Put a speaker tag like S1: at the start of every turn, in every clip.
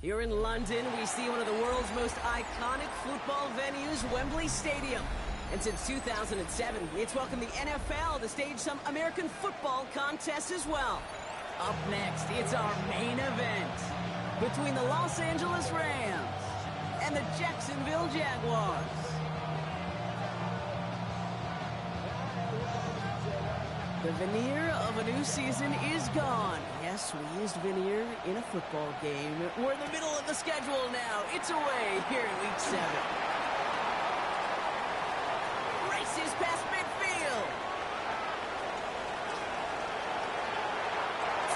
S1: Here in London, we see one of the world's most iconic football venues, Wembley Stadium. And since 2007, it's welcomed the NFL to stage some American football contests as well. Up next, it's our main event between the Los Angeles Rams and the Jacksonville Jaguars. The veneer of a new season is gone. Yes, we used veneer in a football game. We're in the middle of the schedule now. It's away here in Week 7. Races past midfield.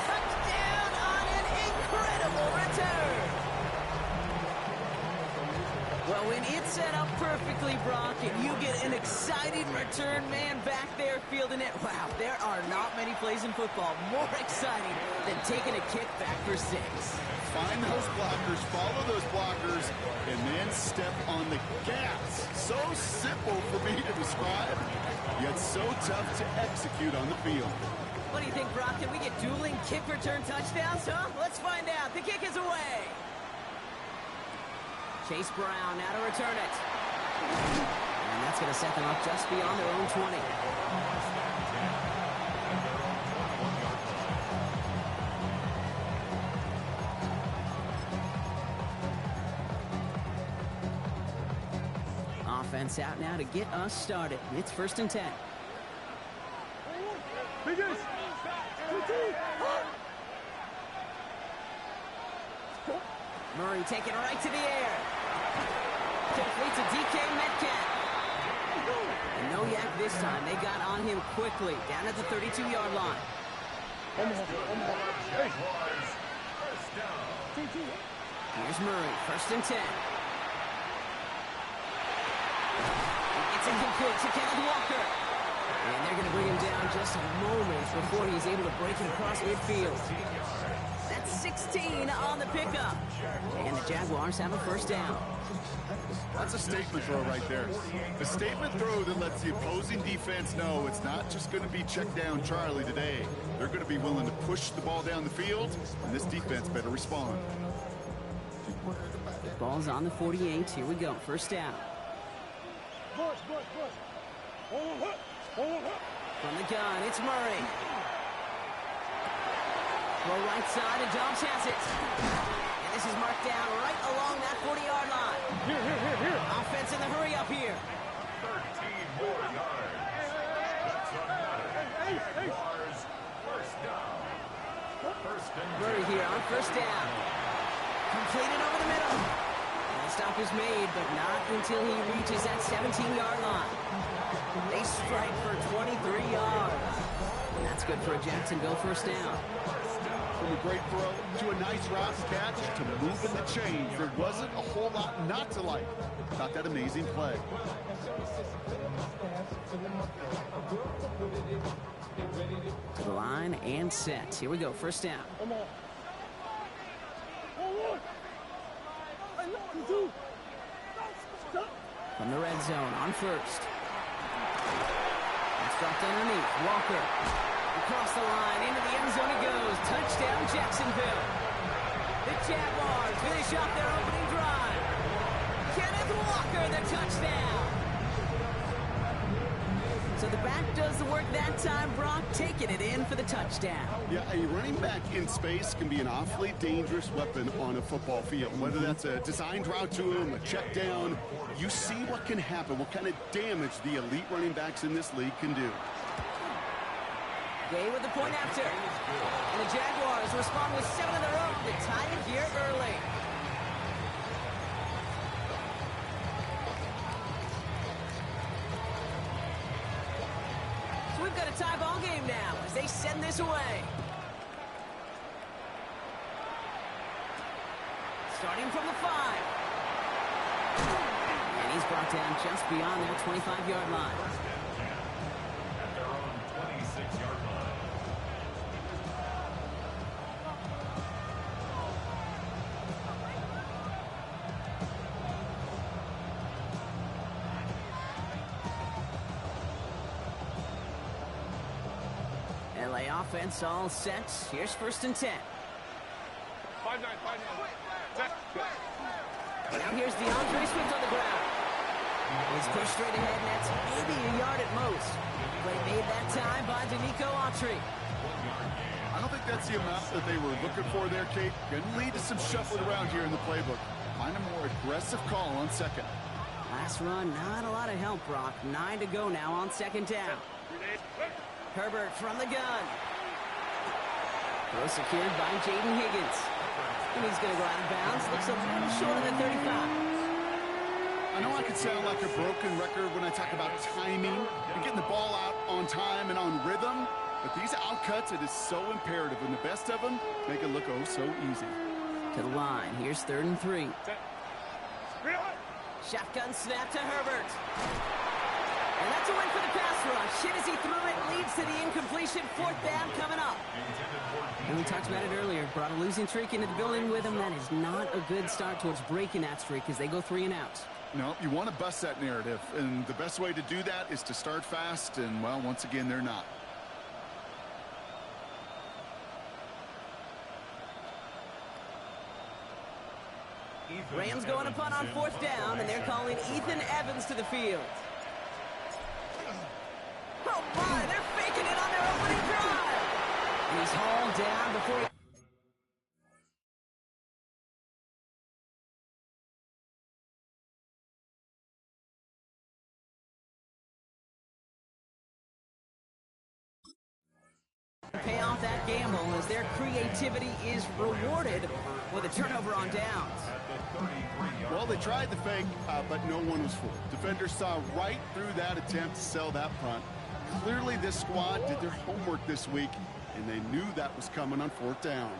S1: Touchdown on an incredible return. Well, when it's set up perfectly, Brock, and you get an exciting return man back there fielding it, wow, there are not many plays in football more exciting than taking a kick back for 6.
S2: Find those blockers, follow those blockers, and then step on the gas. So simple for me to describe, yet so tough to execute on the field.
S1: What do you think, Brock? Can we get dueling kick return touchdowns, huh? Let's find out. The kick is away. Chase Brown now to return it. And that's going to set them up just beyond their own 20. Offense out now to get us started. It's 1st and 10. Murray taking it right to the air. Complete to DK Metcalf. And no yak this time. They got on him quickly. Down at the 32-yard line. Here's Murray. 1st and 10. It's incomplete to Kenneth Walker. And they're going to bring him down just a moment before he's able to break it across midfield. That's 16 on the pickup. And the Jaguars have a 1st down.
S2: That's a statement throw right there. A statement throw that lets the opposing defense know it's not just going to be check down Charlie today. They're going to be willing to push the ball down the field, and this defense better respond.
S1: The ball's on the 48. Here we go. 1st down. From the gun, it's Murray. Throw right side, and Dobbs has it. And this is marked down right along that 40-yard line. Here. Offense in the hurry up here.
S3: 13 more yards. That's Jaguars. 1st down.
S1: Murray here on 1st down. Completed over the middle. And the stop is made, but not until he reaches that 17-yard line. They strike for 23 yards. And that's good for a Jacksonville 1st down.
S2: From a great throw to a nice route catch to moving the chains, there wasn't a whole lot not to like about that amazing play.
S1: To the line and set. Here we go. 1st down. From the red zone on 1st. That's dropped underneath. Walker. Across the line, into the end zone he goes. Touchdown, Jacksonville. The Jaguars finish off their opening drive. Kenneth Walker, the touchdown. So the back does the work that time, Brock, taking it in for the touchdown.
S2: Yeah, a running back in space can be an awfully dangerous weapon on a football field. Whether that's a designed route to him, a check down, you see what can happen, what kind of damage the elite running backs in this league can do.
S1: Gay with the point after. And the Jaguars respond with 7 of their own to tie it here early. So we've got a tie ball game now as they send this away. Starting from the 5. And he's brought down just beyond their 25-yard line.
S3: At their own 26-yard line.
S1: LA offense all set. Here's 1st and 10.
S4: 5-9.
S1: Now here's DeAndre Swift on the ground. He's pushed straight ahead, and that's maybe a yard at most. Play made that time by Danico Autry.
S2: I don't think that's the amount that they were looking for there, Kate. Going to lead to some shuffling around here in the playbook. Find a more aggressive call on second.
S1: Last run, not a lot of help, Brock. 9 to go now on second down. Herbert from the gun. Throw secured by Jaden Higgins. And he's going to go out of bounds. Looks a little short of the 35.
S2: I know I could sound like a broken record when I talk about timing and getting the ball out on time and on rhythm, but these outcuts, it is so imperative, and the best of them make it look oh so easy.
S1: To the line. Here's 3rd and 3. Shotgun snap to Herbert. And that's a win for the pass rush. Hit as he threw it, leads to the incompletion. 4th down coming up. And we talked about it earlier. Brought a losing streak into the building with him. That is not a good start towards breaking that streak as they go 3 and out.
S2: No, you want to bust that narrative, and the best way to do that is to start fast, and, well, once again, they're not.
S1: Rams going to punt on 4th down, and they're calling Ethan Evans to the field. Oh, my, they're faking it on their opening drive. And he's hauled down before he... pay off that gamble as their creativity is rewarded with a turnover on downs.
S2: Well, they tried the fake, but no one was fooled. Defenders saw right through that attempt to sell that punt. Clearly, this squad did their homework this week, and they knew that was coming on 4th down.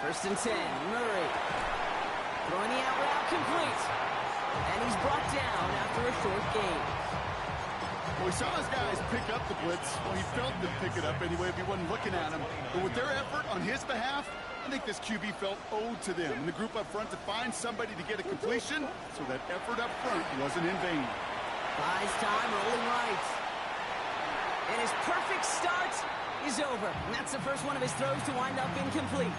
S1: First and 10, Murray. Throwing the out route complete. And he's brought down after a short gain.
S2: Well, we saw his guys pick up the blitz. Well, he felt them pick it up anyway if he wasn't looking at him. But with their effort on his behalf, I think this QB felt owed to them and the group up front to find somebody to get a completion, so that effort up front wasn't in vain.
S1: Buys time, rolling right. And his perfect start is over. And that's the first one of his throws to wind up incomplete.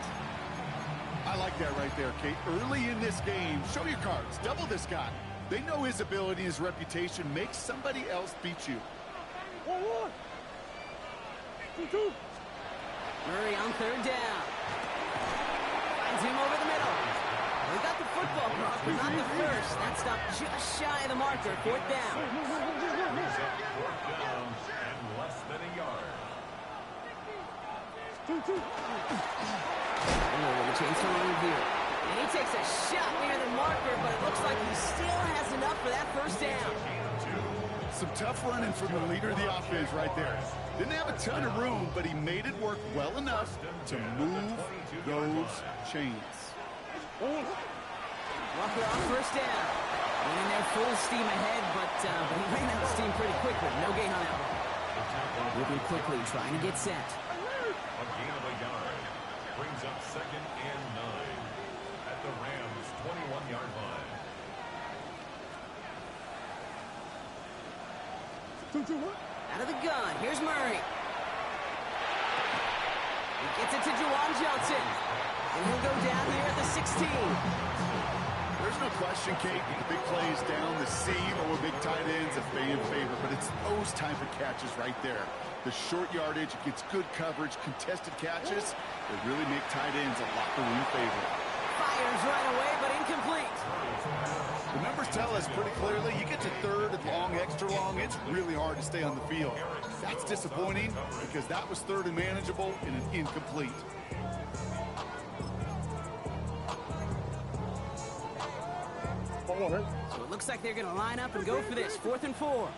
S2: I like that right there, Kate. Early in this game, show your cards. Double this guy. They know his ability, his reputation makes somebody else beat you.
S1: Murray on 3rd down. Finds him over the middle. We got the football, Brock, but not the first. That stop just shy of the marker. 4th down.
S3: And less than a yard.
S1: The chainsaw review. And he takes a shot near the marker, but it looks like he still has enough for that 1st down.
S2: Some tough running from the leader of the offense right there. Didn't have a ton of room, but he made it work well enough to move those chains.
S1: Walker on 1st down. Went in there full steam ahead, but he ran out of steam pretty quickly. No gain on that one. Moving quickly, trying to get set.
S3: A gain of a yard. Brings up 2nd and 9 at the Rams' 21-yard line.
S1: Out of the gun, here's Murray. He gets it to Juwan Johnson. And he'll go down here at the 16.
S2: There's no question, Kate, the big plays down the seam or big tight ends, a fan favor, but it's those type of catches right there. The short yardage, it gets good coverage, contested catches, they really make tight ends a locker room favorite.
S1: Fires right away, but incomplete.
S2: The numbers tell us pretty clearly, you get to 3rd and long, extra long, it's really hard to stay on the field. That's disappointing because that was 3rd and manageable and an incomplete.
S1: So it looks like they're going to line up and go for this. 4th and 4.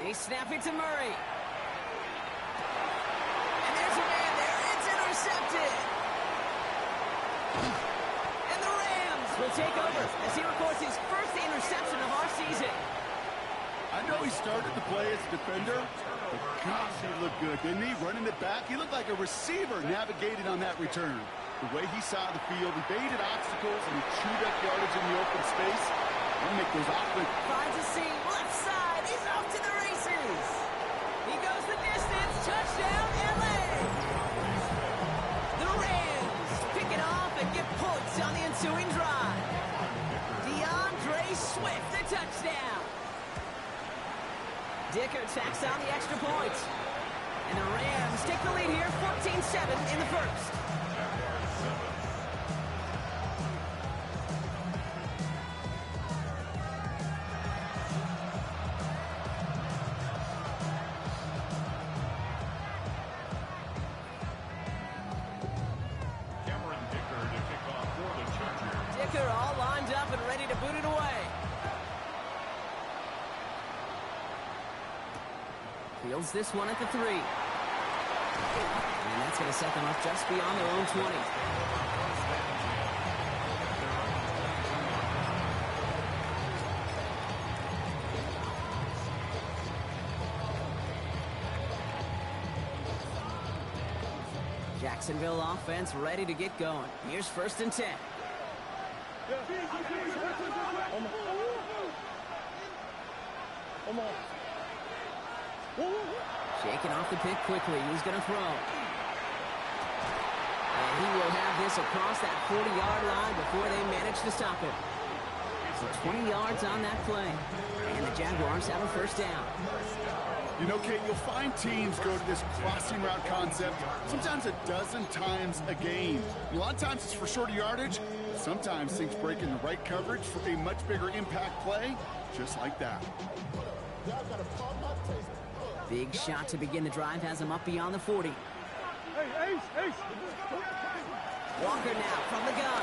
S1: They snap it to Murray. And there's a man there. It's intercepted. And the Rams will take over as he records his first interception of our season.
S2: I know he started to play as a defender, but gosh, he looked good, didn't he? Running it back, he looked like a receiver navigating on that return. The way he saw the field, he baited obstacles, and he chewed up yardage in the open space. He'll make those offense.
S1: Finds a seam, left side. He's off to the races. He goes the distance. Touchdown, LA. The Rams pick it off and get points on the ensuing drive. DeAndre Swift, the touchdown. Dicker tacks on the extra point. And the Rams take the lead here, 14-7 in the first. Dicker all lined up and ready to boot it away. Fields this one at the 3. And that's going to set them up just beyond their own 20. Jacksonville offense ready to get going. Here's 1st and 10. Shaking off the pick quickly. He's going to throw. And he will have this across that 40-yard line before they manage to stop him. So 20 yards on that play. And the Jaguars have a 1st down.
S2: You know, Kate, you'll find teams go to this crossing route concept sometimes a dozen times a game. A lot of times it's for shorter yardage. Sometimes things break in the right coverage for a much bigger impact play, just like that.
S1: Big shot to begin the drive has him up beyond the 40. Walker now from the gun.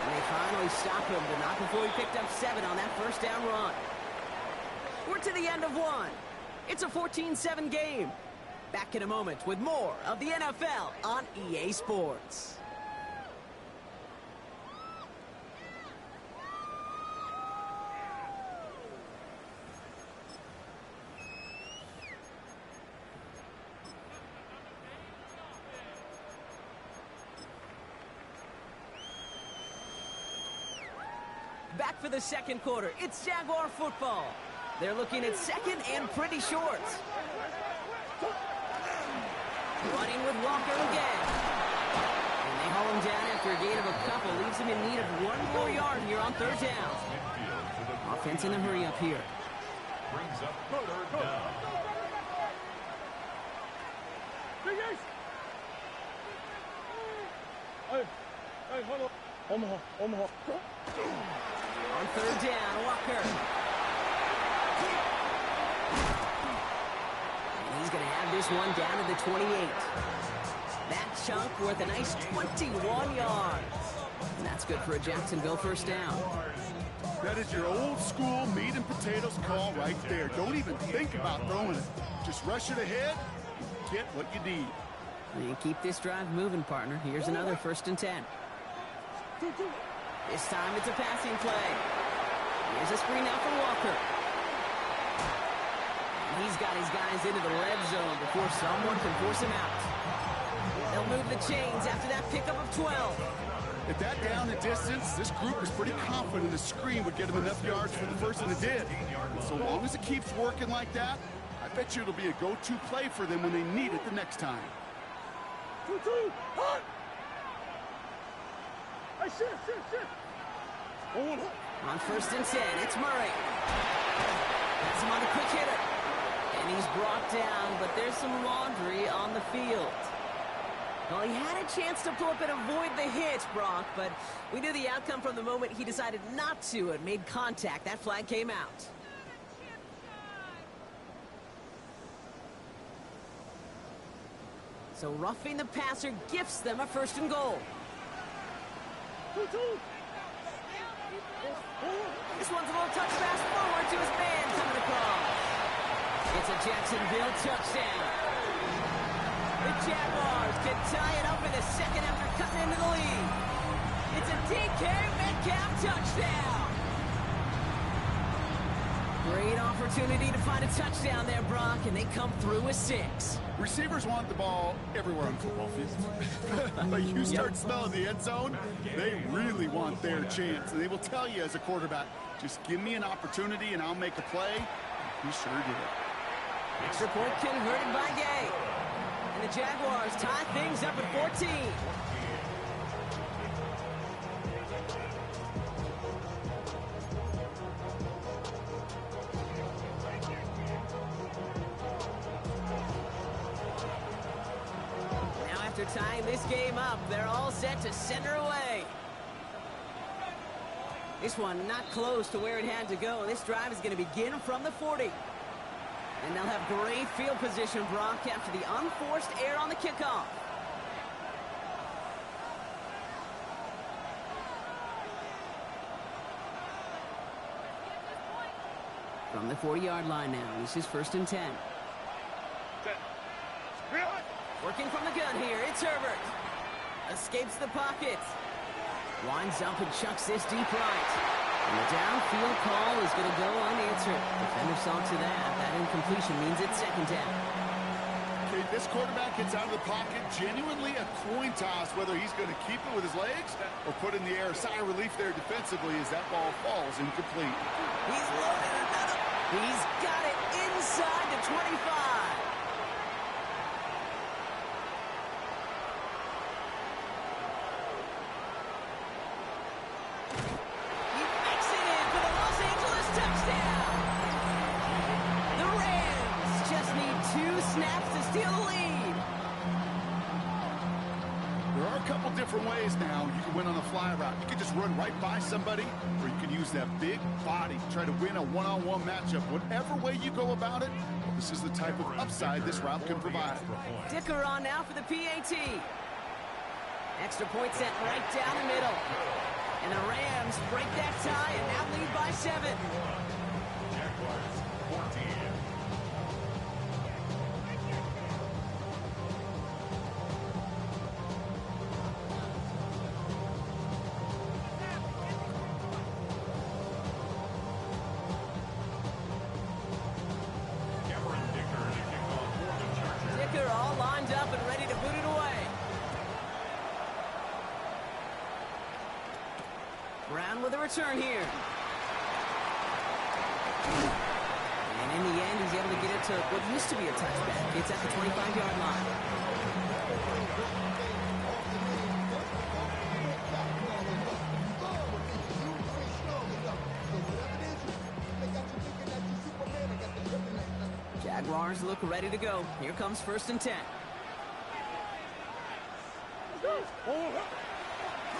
S1: And they finally stop him, but not before he picked up 7 on that 1st down run. We're to the end of 1. It's a 14-7 game. Back in a moment with more of the NFL on EA Sports. Back for the 2nd quarter. It's Jaguar football. They're looking at 2nd and pretty short. Running with Walker again. And they haul him down after a gain of a couple. Leaves him in need of 1 more yard here on 3rd down. Offense in a hurry up here.
S3: Brings up 3rd down.
S1: On 3rd down, Walker. And he's going to have this one down to the 28. That chunk worth a nice 21 yards. And that's good for a Jacksonville 1st down.
S2: That is your old school meat and potatoes call right there. Don't even think about throwing it. Just rush it ahead and get what you need.
S1: And keep this drive moving, partner. Here's another 1st and 10. This time it's a passing play. Here's a screen out for Walker. And he's got his guys into the red zone before someone can force him out. They'll move the chains after that pickup of 12.
S2: At that down and distance, this group is pretty confident the screen would get them enough yards for the first, and it did. And so long as it keeps working like that, I bet you it'll be a go-to play for them when they need it the next time.
S1: On 1st and 10, it's Murray. Has him on a quick hitter. And he's brought down, but there's some laundry on the field. Well, he had a chance to pull up and avoid the hit, Brock, but we knew the outcome from the moment he decided not to and made contact. That flag came out. So roughing the passer gifts them a 1st and goal. This one's a little touch pass forward to his man coming across. It's a Jacksonville touchdown. The Jaguars can tie it up in a 2nd after cutting into the lead. It's a DK Metcalf touchdown. Great opportunity to find a touchdown there, Brock, and they come through with 6.
S2: Receivers want the ball everywhere on football fields. But you start smelling the end zone, they really want their chance. And they will tell you as a quarterback, just give me an opportunity and I'll make a play. He sure did.
S1: Extra point converted by Gay. And the Jaguars tie things up at 14. After tying this game up, they're all set to center away. This one not close to where it had to go. This drive is going to begin from the 40. And they'll have great field position, Brock, after the unforced error on the kickoff. From the 40-yard line now, this is 1st and 10. Working from the gun here, it's Herbert. Escapes the pocket. Winds up and chucks this deep right. And the downfield call is going to go unanswered. Defender saw to that. That incompletion means it's 2nd down.
S2: Okay, this quarterback gets out of the pocket. Genuinely a coin toss whether he's going to keep it with his legs or put in the air. Sigh of relief there defensively as that ball falls incomplete.
S1: He's loaded another. He's got it inside the 25. Snaps to steal the lead.
S2: There are a couple different ways now. You can win on a fly route. You can just run right by somebody, or you can use that big body to try to win a one-on-one matchup. Whatever way you go about it, this is the type of upside this route can provide.
S1: Dicker on now for the PAT. Extra point sent right down the middle. And the Rams break that tie and now lead by 7.
S3: Jaguars 14.
S1: All lined up and ready to boot it away. Brown with a return here. And in the end, he's able to get it to what used to be a touchback. It's at the 25-yard line. Jaguars look ready to go. Here comes 1st and 10.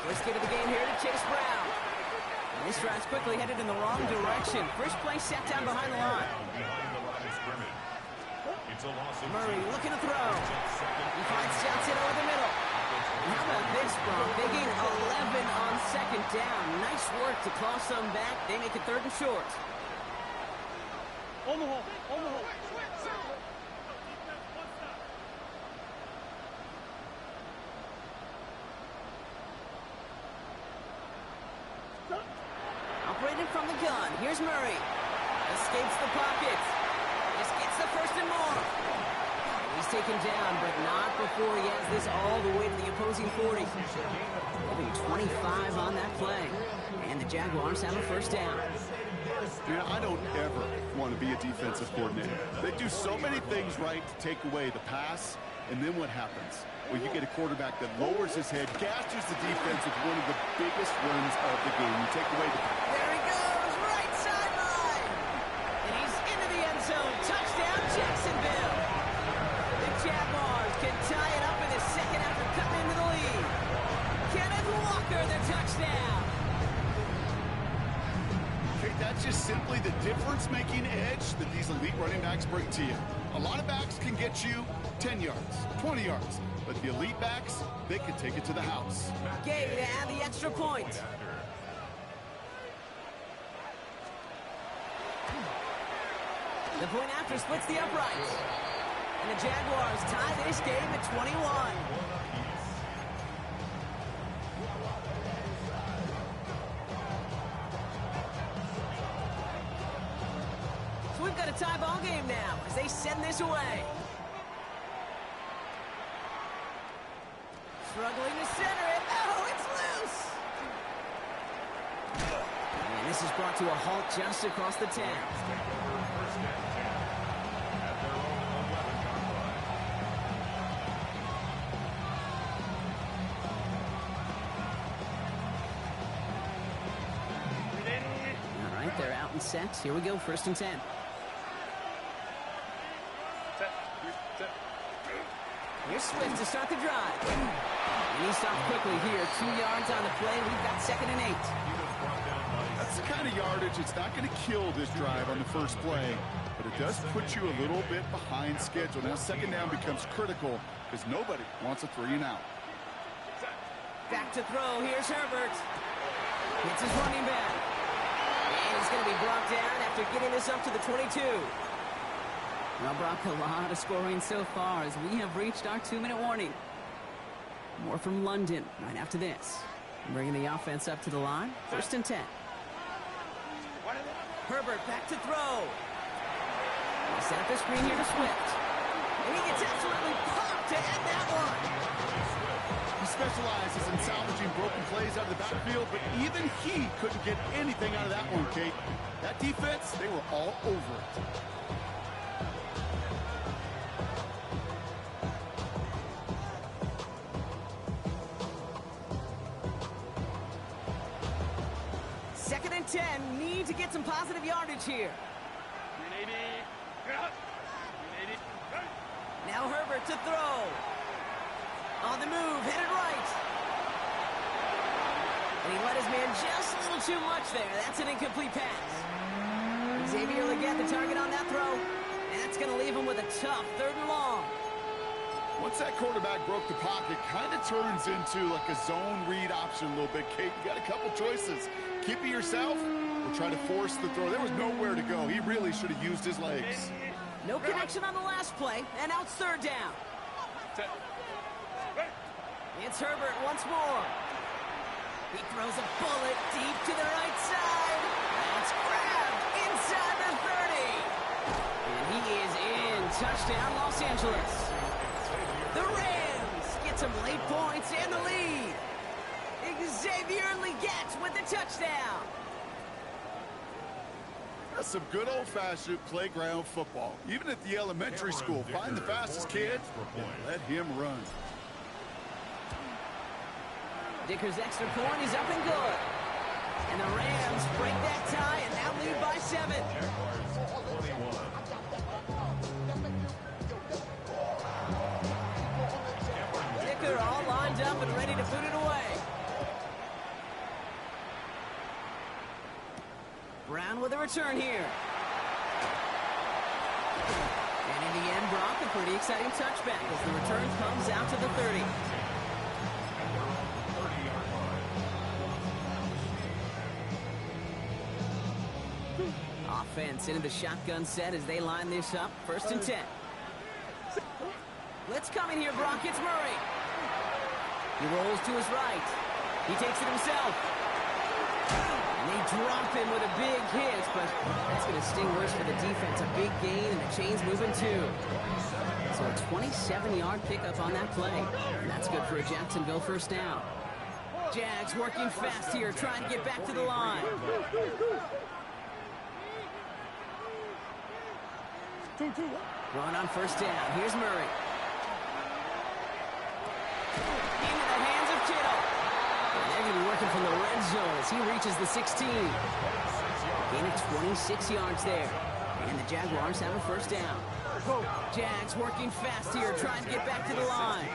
S1: Let's get to the game here to Chase Brown. And this drive's quickly headed in the wrong direction. First play set down behind the line. Murray looking to throw. He finds Johnson over the middle. And how about this, Brock? They gain 11 on 2nd down. Nice work to claw some back. They make it 3rd and short.
S4: On the hole. On the hole.
S1: Operating from the gun. Here's Murray. Escapes the pocket. This gets the 1st and more. He's taken down, but not before he has this all the way to the opposing 40. Giving 25 on that play. And the Jaguars have a 1st down.
S2: You know, I don't ever want to be a defensive coordinator. They do so many things right to take away the pass, and then what happens? Well, you get a quarterback that lowers his head, gashes the defense with one of the biggest runs of the game. You take away the pass.
S1: There he goes, right sideline. And he's into the end zone. Touchdown, Jacksonville. The Jaguars can tie it up in the 2nd after cutting into the lead. Kenneth Walker, the touchdown.
S2: That's just simply the difference-making edge that these elite running backs bring to you. A lot of backs can get you 10 yards, 20 yards, but the elite backs, they can take it to the house.
S1: Gay to add the extra point. The point after splits the uprights. And the Jaguars tie this game at 21. tie ball game now as they send this away. Struggling to center it. Oh, it's loose. And this is brought to a halt just across the 10.
S3: First and 10 at their own 11-yard line.
S1: All right, they're out and set. Here we go, 1st and 10. Here's Swift to start the drive. And he stopped quickly here. 2 yards on the play. We've got 2nd and 8.
S2: That's the kind of yardage. It's not going to kill this drive on the first play, but it does put you a little bit behind schedule. Now 2nd down becomes critical because nobody wants a 3 and out.
S1: Back to throw. Here's Herbert. It's his running back. And he's going to be brought down after getting this up to the 22. Well, Brock, a lot of scoring so far as we have reached our 2-minute warning. More from London right after this. Bringing the offense up to the line. 1st and 10. Herbert back to throw. Set up the screen here to Swift. And he gets absolutely popped to end that one.
S2: He specializes in salvaging broken plays out of the backfield, but even he couldn't get anything out of that one, Kate. That defense, they were all over it.
S1: Need to get some positive yardage here. Now Herbert to throw. On the move, headed right. And he let his man just a little too much there. That's an incomplete pass. Xavier Legette the target on that throw. And that's going to leave him with a tough 3rd and long.
S2: Once that quarterback broke the pocket, kind of turns into like a zone read option a little bit, Kate. You got a couple choices. Keep it yourself or try to force the throw. There was nowhere to go. He really should have used his legs.
S1: No connection on the last play, and now it's 3rd down. It's Herbert once more. He throws a bullet deep to the right side. That's grabbed inside the 30. And he is in. Touchdown, Los Angeles. The Rams get some late points and the lead. Xavier Legette with the touchdown.
S2: That's some good old-fashioned playground football. Even at the elementary school, find the fastest kid and let him run.
S1: Dicker's extra point is up and good. And the Rams break that tie and now lead by 7. Dicker all lined up and ready to put it away. Brown with a return here. And in the end, Brock, a pretty exciting touchback as the return comes out to the 30. Offense into the shotgun set as they line this up. 1st and 10. Blitz coming here, Brock. It's Murray. He rolls to his right. He takes it himself. And they drop him with a big hit, but that's going to sting worse for the defense. A big gain, and the chain's moving too. So a 27-yard pickup on that play. And that's good for a Jacksonville 1st down. Jags working fast here, trying to get back to the line. Run on 1st down. Here's Murray. Into the hands of Kittle. And they're going to be working from the red zone as he reaches the 16. Gain of 26 yards there. And the Jaguars have a 1st down. Jags working fast here, trying to get back to the line.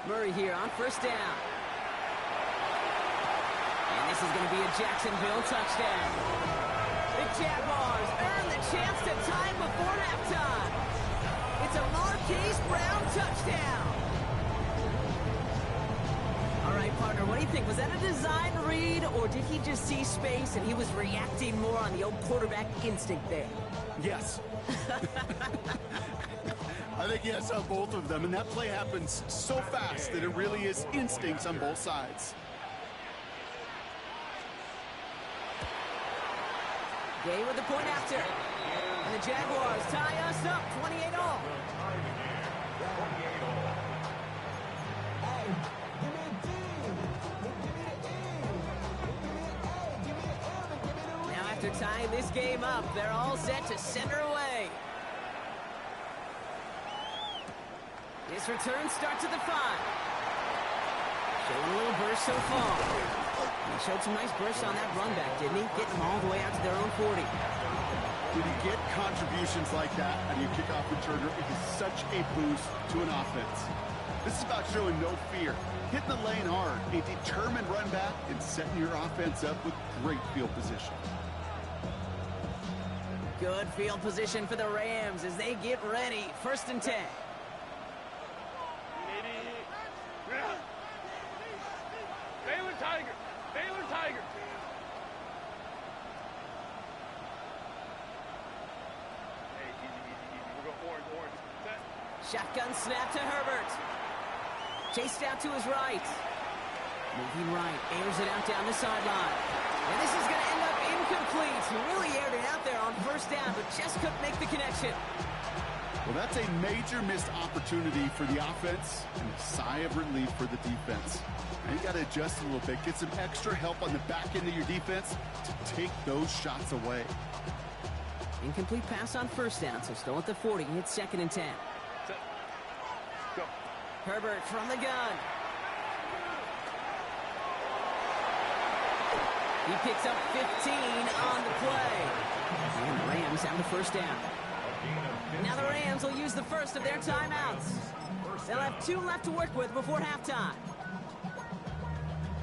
S1: Murray here on 1st down. And this is going to be a Jacksonville touchdown. The Jaguars earn the chance to tie before halftime. It's a Marquise Brown touchdown. All right, partner, what do you think? Was that a design read, or did he just see space and he was reacting more on the old quarterback instinct there?
S2: Yes. I think yes on both of them, and that play happens so fast that it really is instincts on both sides.
S1: Gay with the point after. And the Jaguars tie us up 28-all. Now after tying this game up, they're all set to center away. This return starts at the 5. Showing a little burst so far. He showed some nice bursts on that run back, didn't he? Getting them all the way out to their own 40.
S2: When you get contributions like that out of your kickoff returner, it is such a boost to an offense. This is about showing no fear, hitting the lane hard, a determined run back, and setting your offense up with great field position.
S1: Good field position for the Rams as they get ready. 1st and 10.
S4: Baylor Tiger. Hey, easy. We're going orange.
S1: Shotgun snap to Herbert. Chased out to his right. Moving right, airs it out down the sideline. And this is going to end up incomplete. He really aired it out there on 1st down, but just couldn't make the connection.
S2: Well, that's a major missed opportunity for the offense and a sigh of relief for the defense. Now you got to adjust a little bit, get some extra help on the back end of your defense to take those shots away.
S1: Incomplete pass on 1st down, so still at the 40. Hits 2nd and 10.
S4: Go.
S1: Herbert from the gun. He picks up 15 on the play. And the Rams have the 1st down. Now the Rams will use the first of their timeouts. They'll have 2 left to work with before halftime.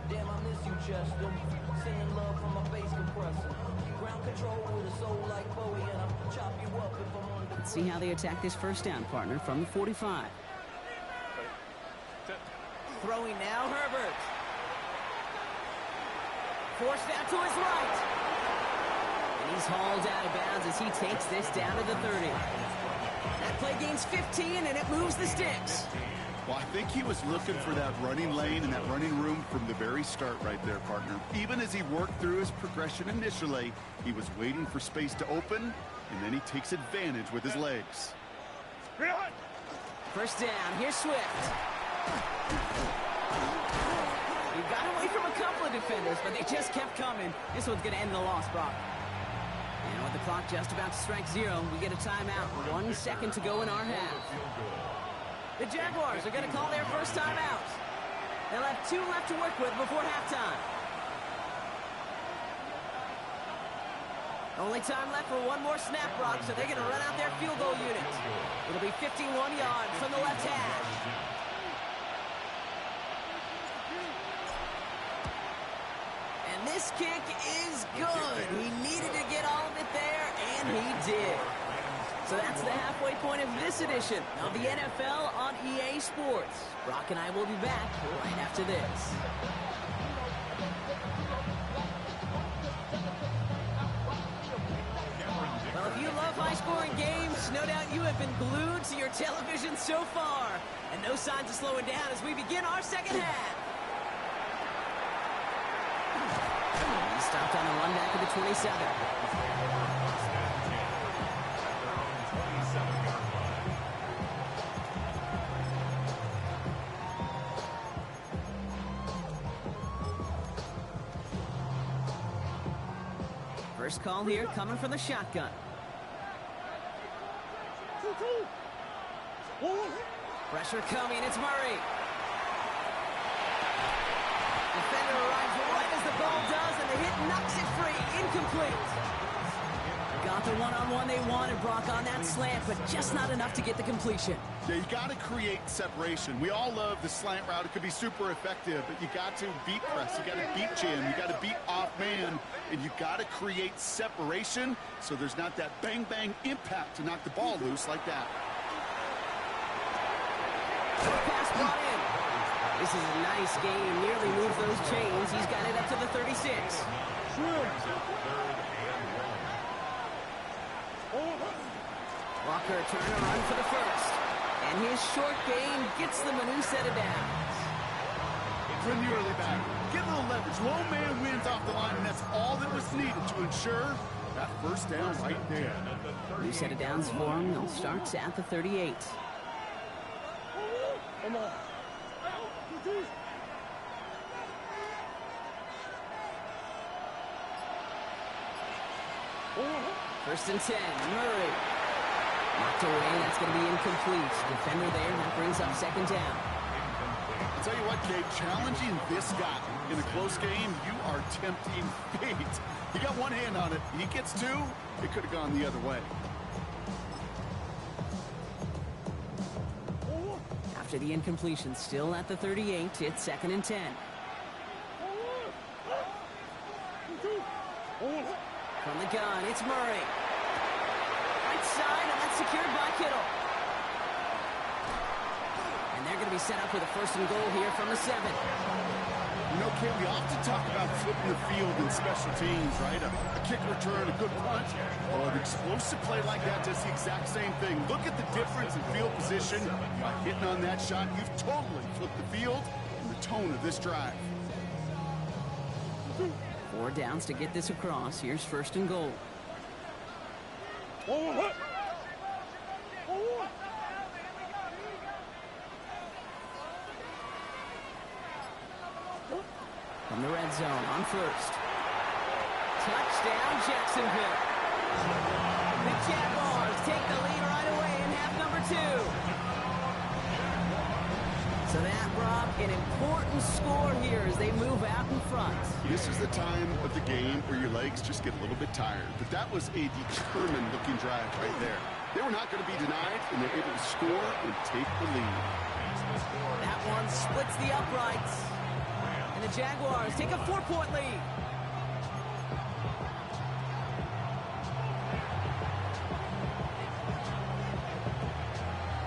S5: Damn, I miss you, Chester. Sending love from my bass compressor. Ground control with a soul like Bowie, and I'll chop you up if I'm on the...
S1: Let's see how they attack this 1st down, partner, from the 45. Throwing now, Herbert. Forced out to his right. And he's hauled out of bounds as he takes this down to the 30. That play gains 15, and it moves the sticks.
S2: Well, I think he was looking for that running lane and that running room from the very start right there, partner. Even as he worked through his progression initially, he was waiting for space to open, and then he takes advantage with his legs.
S1: 1st down, here's Swift. He got away from a couple of defenders, but they just kept coming. This one's going to end the loss, Brock. And with the clock just about to strike 0, we get a timeout. 1 second to go in our half. The Jaguars are going to call their first timeout. They'll have 2 left to work with before halftime. Only time left for 1 more snap, Brock, so they're going to run out their field goal unit. It'll be 51 yards from the left hash. And this kick is good. He needed to get all of it there, and he did. So that's the halfway point of this edition of the NFL on EA Sports. Brock and I will be back right after this. Well, if you love high-scoring games, no doubt you have been glued to your television so far. And no signs of slowing down as we begin our second half. He stopped on the run back of the 27. First call here coming from the shotgun. Pressure coming, it's Murray. Defender arrives right as the ball does, and the hit knocks it free. Incomplete. Got the one-on-one they wanted, Brock, on that slant, but just not enough to get the completion.
S2: Yeah, you got to create separation. We all love the slant route. It could be super effective, but you got to beat press. You got to beat jam. You got to beat off man, and you got to create separation so there's not that bang-bang impact to knock the ball loose like that.
S1: Pass brought in. This is a nice game. Nearly moves those chains. He's got it up to the 36. Walker turn around for the first. And his short gain gets them a new set of downs.
S2: From the early back, get a little leverage. Low man wins off the line, and that's all that was needed to ensure that first down right there.
S1: New set of downs for him. They'll start at the 38.
S4: Come on.
S1: First and 10, Murray. Knocked away, that's going to be incomplete. Defender there, that brings up second down.
S2: I'll tell you what, Gabe, challenging this guy in a close game, you are tempting fate. He got one hand on it. He gets two, it could have gone the other way.
S1: After the incompletion, still at the 38, it's second and 10. From the gun, it's Murray. Right side, and that's secured by Kittle. And they're going to be set up with a first and goal here from the 7.
S2: You know, Kim, we often talk about flipping the field in special teams, right? A kick return, a good punch. Oh, an explosive play like that does the exact same thing. Look at the difference in field position. By hitting on that shot, you've totally flipped the field and the tone of this drive.
S1: 4 downs to get this across. Here's first and goal. From the red zone on first. Touchdown, Jacksonville. The Jaguars take the lead right away in half number 2. So that, Rob, an important score here as they move out in front.
S2: This is the time of the game where your legs just get a little bit tired. But that was a determined-looking drive right there. They were not going to be denied, and they're able to score and take the lead.
S1: That one splits the uprights. And the Jaguars take a 4-point lead.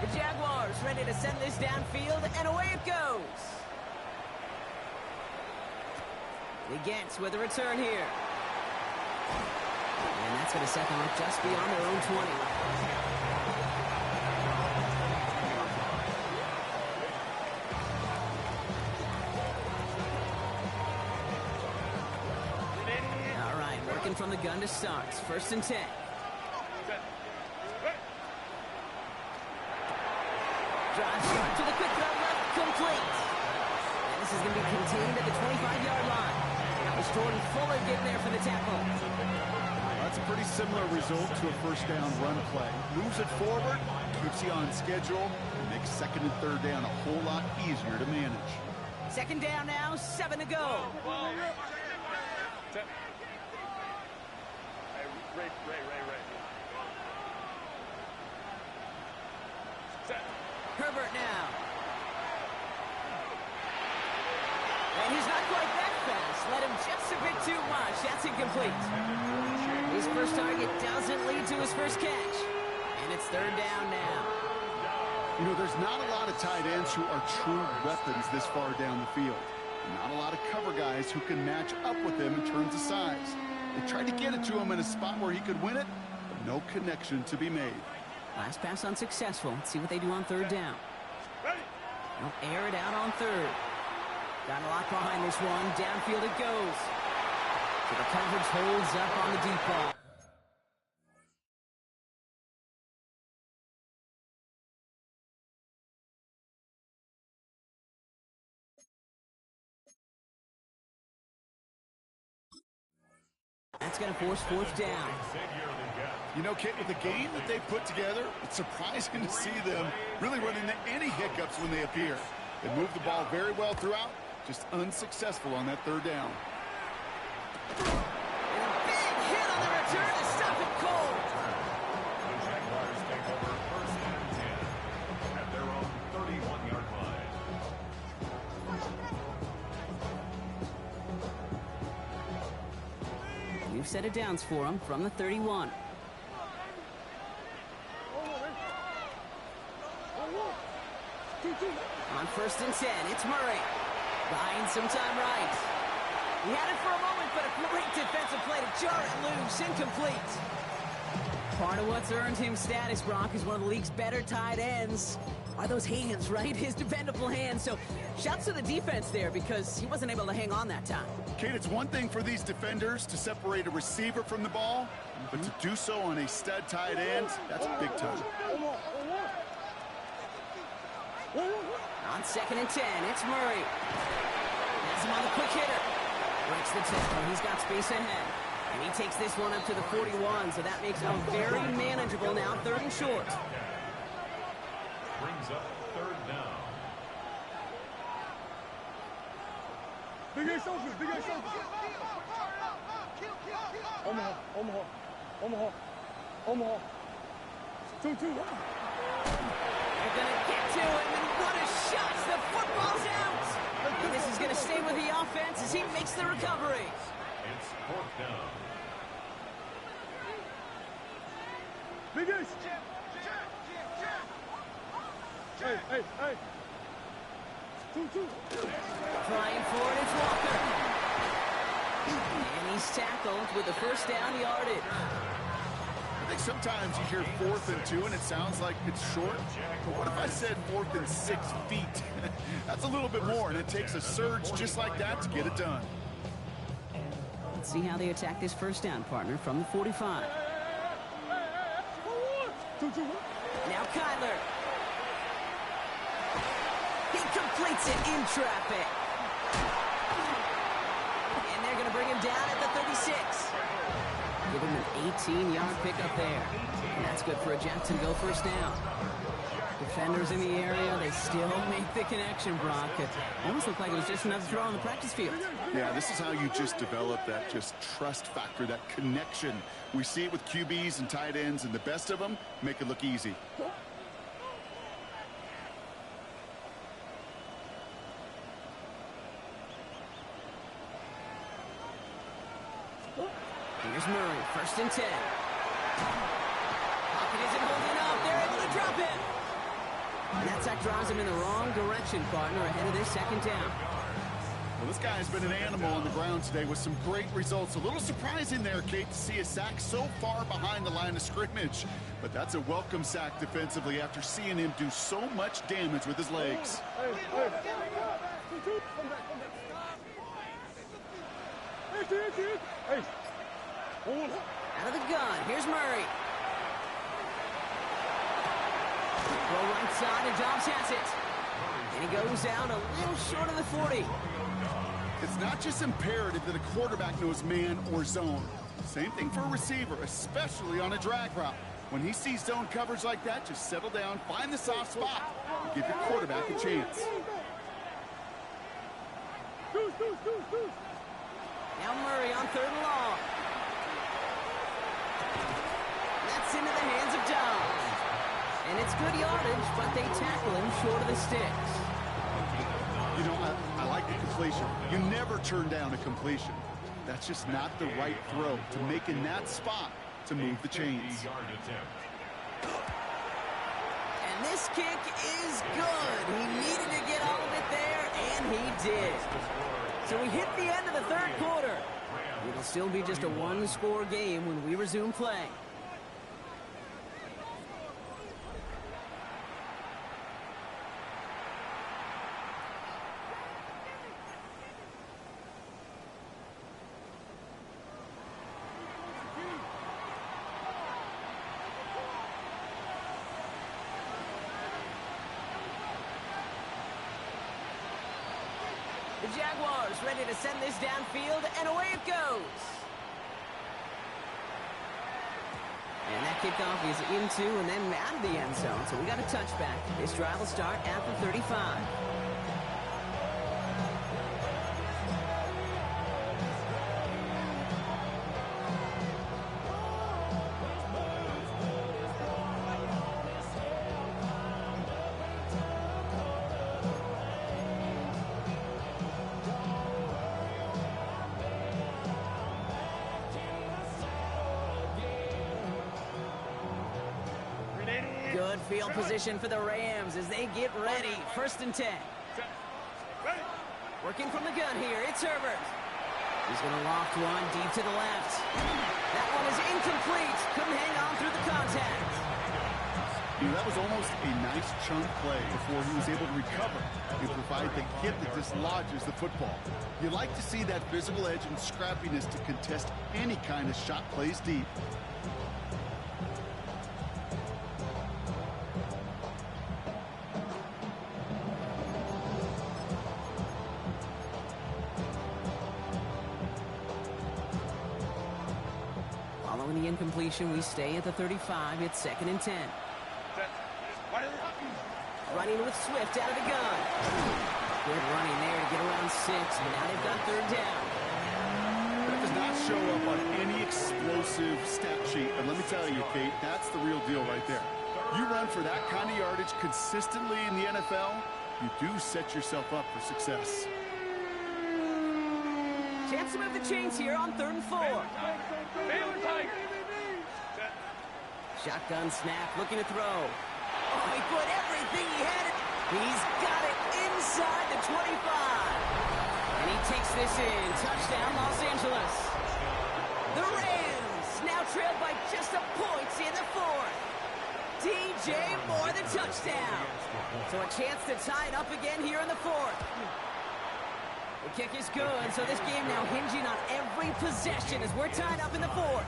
S1: The Jaguars ready to send this downfield, and away it goes. The Gents with a return here. And that's going to set them up just beyond their own 20. All right, working from the gun to start. First and 10. Drive short to the quick throw left, complete. And this is going to be contained at the 25-yard line. That was Jordan Fuller getting there for the tackle.
S2: That's a pretty similar result to a first down run play. Moves it forward, keeps you on schedule, and makes second and third down a whole lot easier to manage.
S1: Second down now, 7 to go.
S4: Ray.
S1: Herbert now. And he's not quite that fast. Let him just a bit too much. That's incomplete. His first target doesn't lead to his first catch. And it's third down now.
S2: You know, there's not a lot of tight ends who are true weapons this far down the field. Not a lot of cover guys who can match up with him in terms of size. They tried to get it to him in a spot where he could win it, but no connection to be made.
S1: Last pass unsuccessful. Let's see what they do on third down. They'll air it out on third. Got a lot behind this one. Downfield it goes. So the coverage holds up on the deep ball. That's going to force fourth down.
S2: You know, Kit, with the game that they put together, it's surprising to see them really run into any hiccups when they appear. They move the ball very well throughout, just unsuccessful on that third down.
S1: And a big hit on the return to stop it cold.
S3: The Jaguars take over first and 10 at their own 31-yard line.
S1: New set of downs for them from the 31. On first and 10, it's Murray. Buying some time right. He had it for a moment, but a great defensive play to jar it loose. Incomplete. Part of what's earned him status, Brock, is one of the league's better tight ends. Are those hands, right? His dependable hands. So shouts to the defense there because he wasn't able to hang on that time.
S2: Kate, it's one thing for these defenders to separate a receiver from the ball, but to do so on a stud tight end, that's big time.
S1: On 2nd and 10, it's Murray. Has him on the quick hitter. Breaks the tackle. He's got space ahead. And he takes this one up to the 41, so that makes it very manageable now, 3rd and short.
S3: Brings up 3rd down.
S4: Big A soldiers, big A soldiers. Omaha. 2-2.
S1: They're going to get to him, and what a shot! The football's out! And this is going to stay with the offense as he makes the recovery.
S3: It's 4th down.
S4: Big Ace. Hey. 2-2.
S1: Trying for it, it's Walker. And he's tackled with the 1st down yardage.
S2: I think sometimes you hear 4th and 2 and it sounds like it's short. But what if I said 4th and 6 feet? That's a little bit more, and it takes a surge just like that to get it done.
S1: Let's see how they attack this 1st down, partner, from the 45.
S4: 2-2.
S1: Now Kyler. He completes it in traffic. And they're going to bring him down at the 36. Give him an 18-yard pickup there. And that's good for a Jacksonville 1st down. Defenders in the area, they still make the connection, Brock. It almost looked like it was just another throw on the practice field.
S2: Yeah, this is how you just develop that just trust factor, that connection. We see it with QBs and tight ends, and the best of them make it look easy.
S1: Here's Murray, 1st and 10. Pocket isn't holding up. They're able to drop it. And that sack drives him in the wrong direction, partner, ahead of their 2nd down.
S2: Well, this guy's been an animal on the ground today with some great results. A little surprising there, Kate, to see a sack so far behind the line of scrimmage. But that's a welcome sack defensively after seeing him do so much damage with his legs.
S1: Out of the gun, here's Murray. Go right side, and Dobbs has it. And he goes out a little short of the 40.
S2: It's not just imperative that a quarterback knows man or zone. Same thing for a receiver, especially on a drag route. When he sees zone coverage like that, just settle down, find the soft spot, and give your quarterback a chance.
S1: Now Murray on 3rd and long. That's into the hands of Dobbs. And it's good yardage, but they tackle him short of the sticks.
S2: You know, I like the completion. You never turn down a completion. That's just not the right throw to make in that spot to move the chains.
S1: And this kick is good. He needed to get all of it there, and he did. So we hit the end of the 3rd quarter. It'll still be just a 1-score game when we resume play. The Jaguars ready to send this downfield, and away it goes. And that kickoff is into and then out of the end zone, so we got a touchback. This drive will start at the 35. Good field position for the Rams as they get ready. 1st and 10. Working from the gun here, it's Herbert. He's going to loft one deep to the left. That one is incomplete. Couldn't hang on through the contact.
S2: You know, that was almost a nice chunk play before he was able to recover and provide the hit that dislodges the football. You like to see that physical edge and scrappiness to contest any kind of shot plays deep.
S1: Following the incompletion, we stay at the 35. It's 2nd and 10. Running with Swift out of the gun. Good running there to get around 6, and now they've got 3rd down.
S2: That does not show up on any explosive stat sheet, and let me tell you, Kate, that's the real deal right there. You run for that kind of yardage consistently in the NFL, you do set yourself up for success.
S1: Chance to move the chains here on 3rd and 4. Shotgun snap, looking to throw. Oh, he put everything he had. He's got it inside the 25. And he takes this in. Touchdown, Los Angeles. The Rams now trailed by just a point in the 4th. DJ Moore, the touchdown. So a chance to tie it up again here in the 4th. The kick is good, so this game now hinging on every possession as we're tied up in the 4th.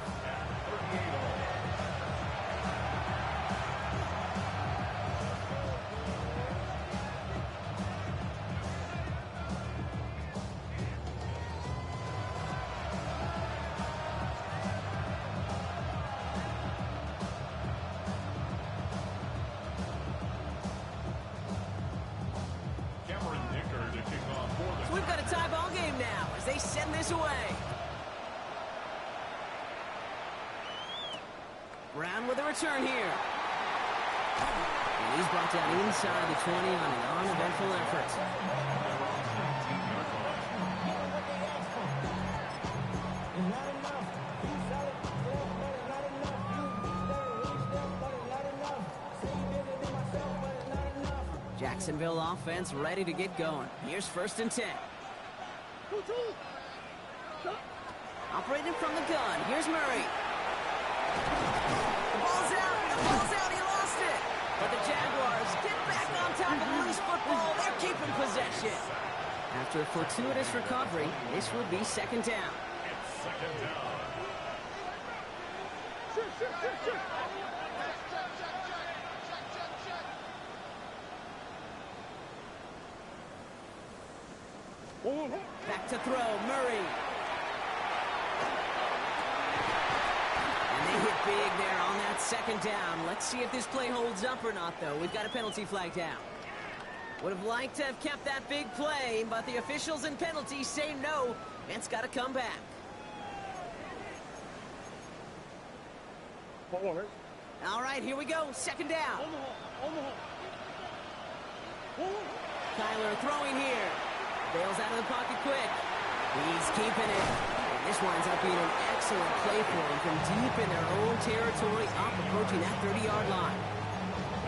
S1: We've got a tie ball game now as they send this away. Brown with a return here. And he's brought down inside the 20 on an uneventful effort. Jacksonville offense ready to get going. Here's 1st and 10. Operating from the gun. Here's Murray. The ball's out. The ball's out. He lost it. But the Jaguars get back on top of the loose football. They're keeping possession. After a fortuitous recovery, this will be 2nd down.
S3: It's 2nd down.
S1: Back to throw, Murray. And they hit big there on that 2nd down. Let's see if this play holds up or not, though. We've got a penalty flag down. Would have liked to have kept that big play, but the officials and penalties say no. And it's got to come back. All right, here we go. 2nd down. Kyler throwing here. Bails out of the pocket quick. He's keeping it. And this winds up being an excellent play for him from deep in their own territory, up approaching that 30-yard line.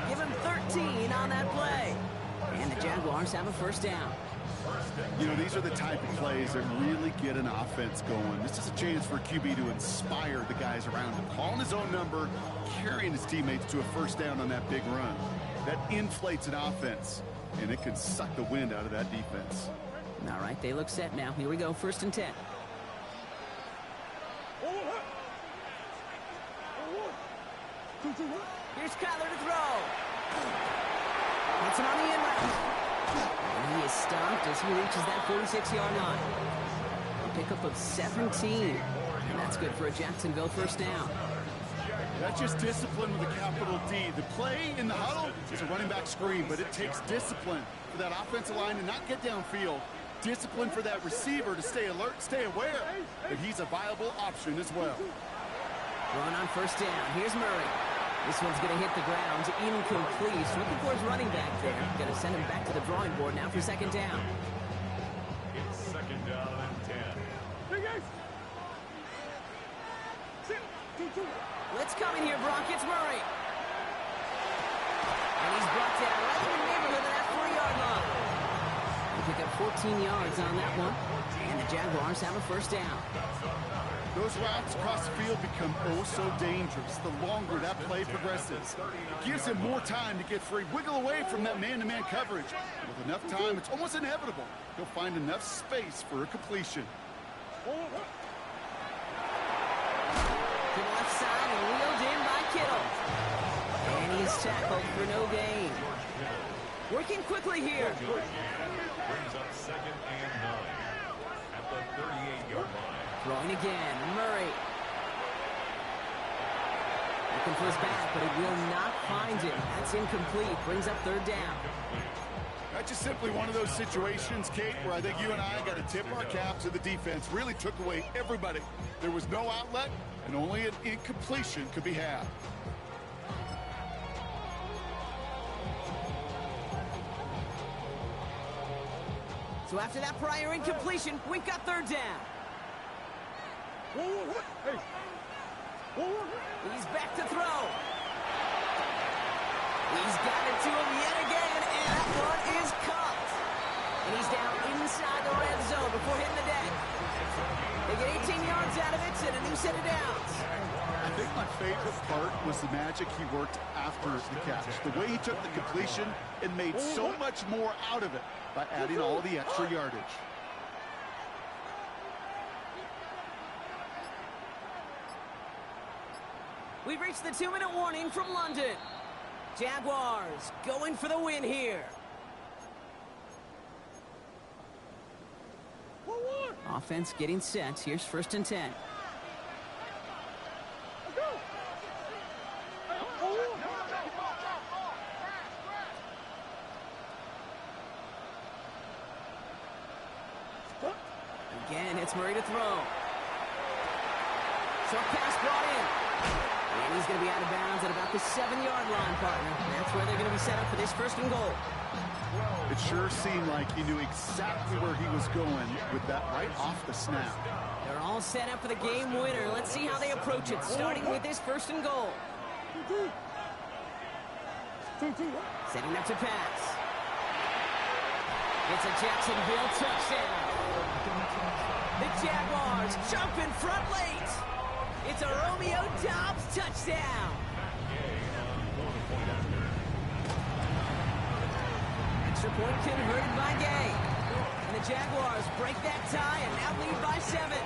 S1: Give him 13 on that play. And the Jaguars have a 1st down.
S2: You know, these are the type of plays that really get an offense going. This is a chance for QB to inspire the guys around him. Calling his own number, carrying his teammates to a 1st down on that big run. That inflates an offense, and it can suck the wind out of that defense.
S1: All right, they look set now. Here we go, 1st and 10. Here's Kyler to throw. That's it on the in route. And he is stopped as he reaches that 46-yard line. A pickup of 17. And that's good for a Jacksonville 1st down.
S2: That's just discipline with a capital D. The play in the huddle is a running back screen, but it takes discipline for that offensive line to not get downfield. Discipline for that receiver to stay alert, stay aware that he's a viable option as well.
S1: Run on 1st down. Here's Murray. This one's going to hit the ground. Incomplete. Looking for his running back there. Going to send him back to the drawing board now for 2nd down.
S3: It's 2nd down and 10.
S1: Blitz coming here, Brock. It's Murray. And he's brought down right in the neighborhood of that 4-yard line. They pick up 14 13 yards on that one. And the Jaguars have a first down.
S2: Those routes across the field become oh so dangerous the longer that play progresses. It gives him more time to get free, wiggle away from that man-to-man coverage. With enough time, it's almost inevitable he'll find enough space for a completion.
S1: To the left side and wheeled in by Kittle. And he's tackled for no gain. Working quickly here.
S3: Brings up 2nd and 9 at the 38-yard line.
S1: Throwing again, Murray. Looking for his back, but he will not find it. That's incomplete. Brings up 3rd down.
S2: That's just simply one of those situations, Kate, where I think you and I got to tip our cap to the defense. Really took away everybody. There was no outlet, and only an incompletion could be had.
S1: So after that prior incompletion, we've got 3rd down. He's back to throw. He's got it to him yet again, and that one is caught. And he's down inside the red zone before hitting the deck. They get 18 yards out of it and a new set of downs.
S2: I think my favorite part was the magic he worked after the catch. The way he took the completion and made so much more out of it by adding all the extra yardage.
S1: We've reached the 2-minute warning from London. Jaguars going for the win here. Offense getting set. Here's 1st and 10. Again, it's Murray to throw. Short pass brought in. And he's going to be out of bounds at about the 7-yard line, partner. That's where they're going to be set up for this 1st and goal.
S2: It sure seemed like he knew exactly where he was going with that right off the snap.
S1: They're all set up for the game winner. Let's see how they approach it, starting with this 1st and goal. Setting up to pass. It's a Jacksonville touchdown. The Jaguars jump in front late. It's a Romeo Doubs touchdown. Extra point converted by Gay. And the Jaguars break that tie and now lead by 7.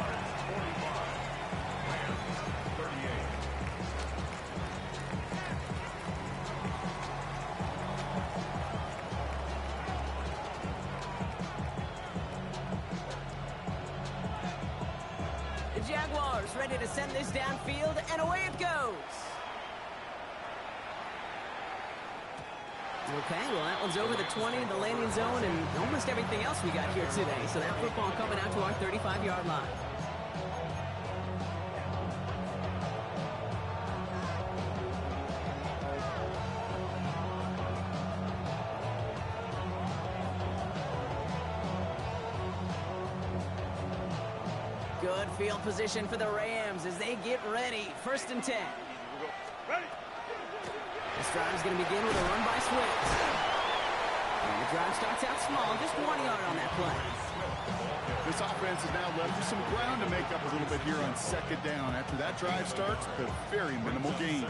S1: The Jaguars ready to send this downfield, and away it goes. Okay, well, that one's over the 20, the landing zone, and almost everything else we got here today. So that football coming out to our 35-yard line. Good field position for the Rams as they get ready. 1st and 10. This drive is going to begin with a run by Swift. And the drive starts out small, just 1 yard on that play.
S2: This offense is now left with some ground to make up a little bit here on 2nd down. After that drive starts, with a very minimal gain.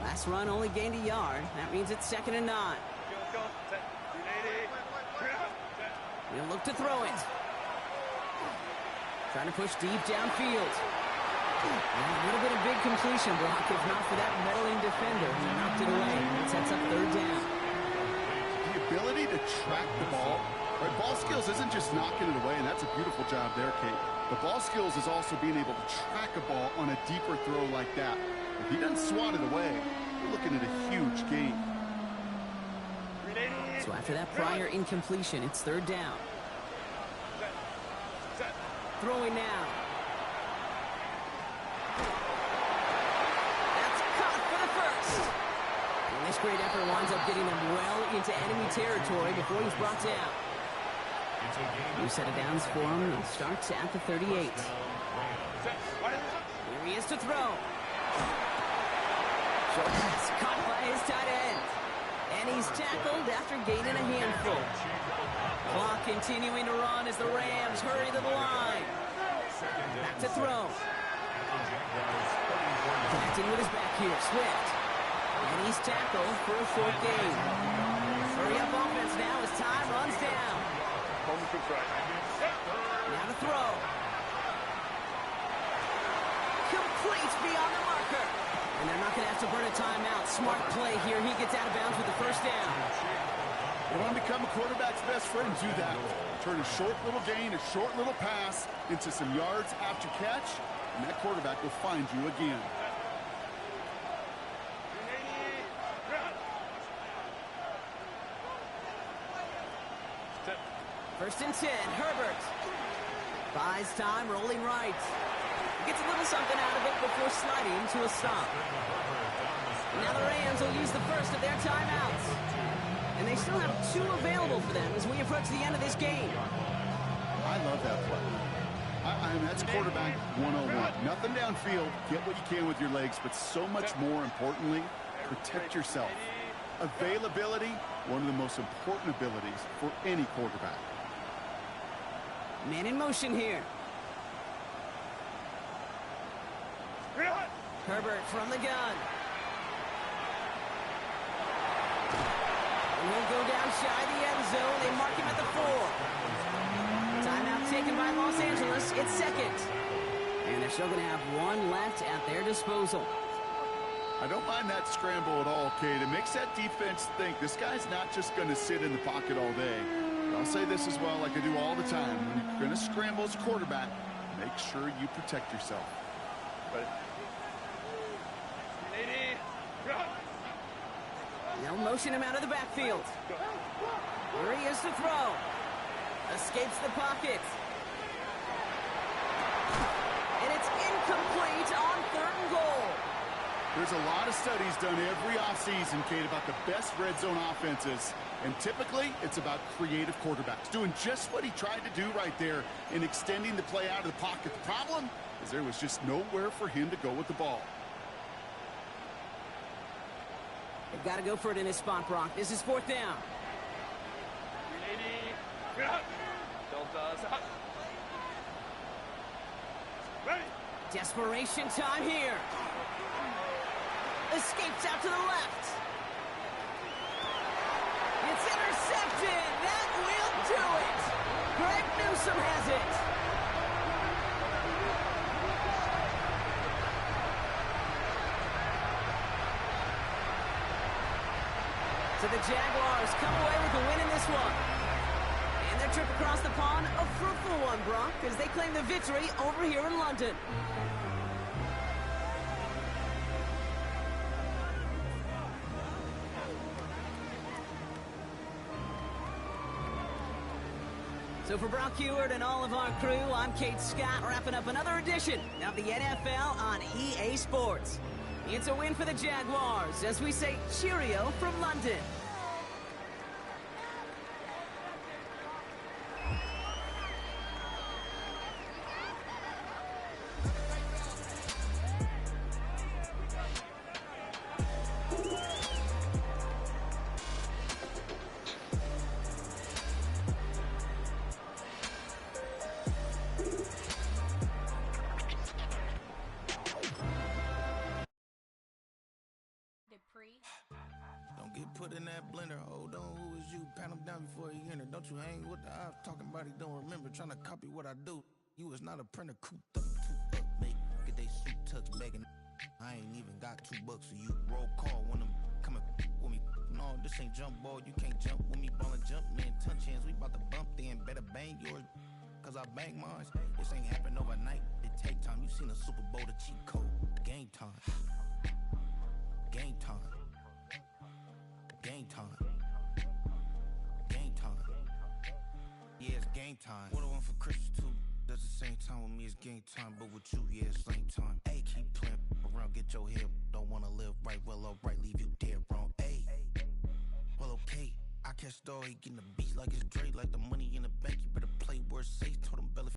S1: Last run only gained a yard. That means it's 2nd and 9. He'll look to throw it. Trying to push deep downfield. And a little bit of big completion block, if not for that meddling defender who knocked it away. It sets up 3rd down.
S2: The ability to track the ball. Right, ball skills isn't just knocking it away, and that's a beautiful job there, Kate. The ball skills is also being able to track a ball on a deeper throw like that. If he doesn't swat it away, you're looking at a huge gain.
S1: So after that prior incompletion, it's 3rd down. Throwing now. That's caught for the 1st. And this great effort winds up getting them well into enemy territory before he's brought down. New set of downs for him. It starts at the 38. Here he is to throw. Short pass caught by his tight end. And he's tackled after gaining a handful. Clock continuing to run as the Rams hurry to the line. Back to throw. Connecting with his back here, Swift. And he's tackled for a short gain. Hurry up offense now as time runs down. Now to throw. Complete beyond the marker. And they're not going to have to burn a timeout. Smart play here. He gets out of bounds with the first down.
S2: You want to become a quarterback's best friend, do that. Turn a short little gain, a short little pass into some yards after catch, and that quarterback will find you again.
S1: First and 10, Herbert. Buys time, rolling right. Gets a little something out of it before sliding to a stop. Now the Rams will use the first of their timeouts. And they still have 2 available for them as we approach the end of this game.
S2: I love that play. I mean, that's quarterback 101. Nothing downfield. Get what you can with your legs, but so much more importantly, protect yourself. Availability, one of the most important abilities for any quarterback.
S1: Man in motion here. Herbert from the gun. And he'll go down shy of the end zone. They mark him at the 4. Timeout taken by Los Angeles. It's second. And they're still going to have 1 left at their disposal.
S2: I don't mind that scramble at all, Kate. It makes that defense think this guy's not just going to sit in the pocket all day. But I'll say this as well, like I do all the time. When you're going to scramble as a quarterback, make sure you protect yourself.
S1: They'll motion him out of the backfield. Here he is to throw. Escapes the pocket. And it's incomplete on 3rd and goal.
S2: There's a lot of studies done every offseason, Kate, about the best red zone offenses. And typically, it's about creative quarterbacks doing just what he tried to do right there in extending the play out of the pocket. The problem is there was just nowhere for him to go with the ball.
S1: They've got to go for it in this spot, Brock. This is 4th down. Desperation time here. Escapes out to the left. It's intercepted. That will do it. Greg Newsome has it. So the Jaguars come away with a win in this one. And their trip across the pond, a fruitful one, Brock, as they claim the victory over here in London. So for Brock Heward and all of our crew, I'm Kate Scott, wrapping up another edition of the NFL on EA Sports. It's a win for the Jaguars as we say cheerio from London.
S6: Don't get put in that blender. Hold on, who is you? Pat him down before he enter. Don't you hang with the ops talking about he don't remember. Trying to copy what I do. You is not a printer. Cooped up, mate. Get they suit tucks begging. I ain't even got $2, so you roll call when I'm coming with me. No, this ain't jump ball. You can't jump with me. Ballin' jump, man. Touch hands. We about to bump then. Better bang yours, cause I bang mine. This ain't happen overnight. It take time. You seen a Super Bowl, the cheat code. Game time. Game time. Game time. Game time. Yeah, it's game time. What I want for Christmas too. That's the same time with me, it's game time. But with you, yeah, it's same time. Hey, keep playing around, get your head. Don't wanna live right, well, alright, leave you dead wrong. Hey, well, okay. I catch the dog, he getting the beat like it's Dre, like the money in the bank. You better play where it's safe. Told him Bella.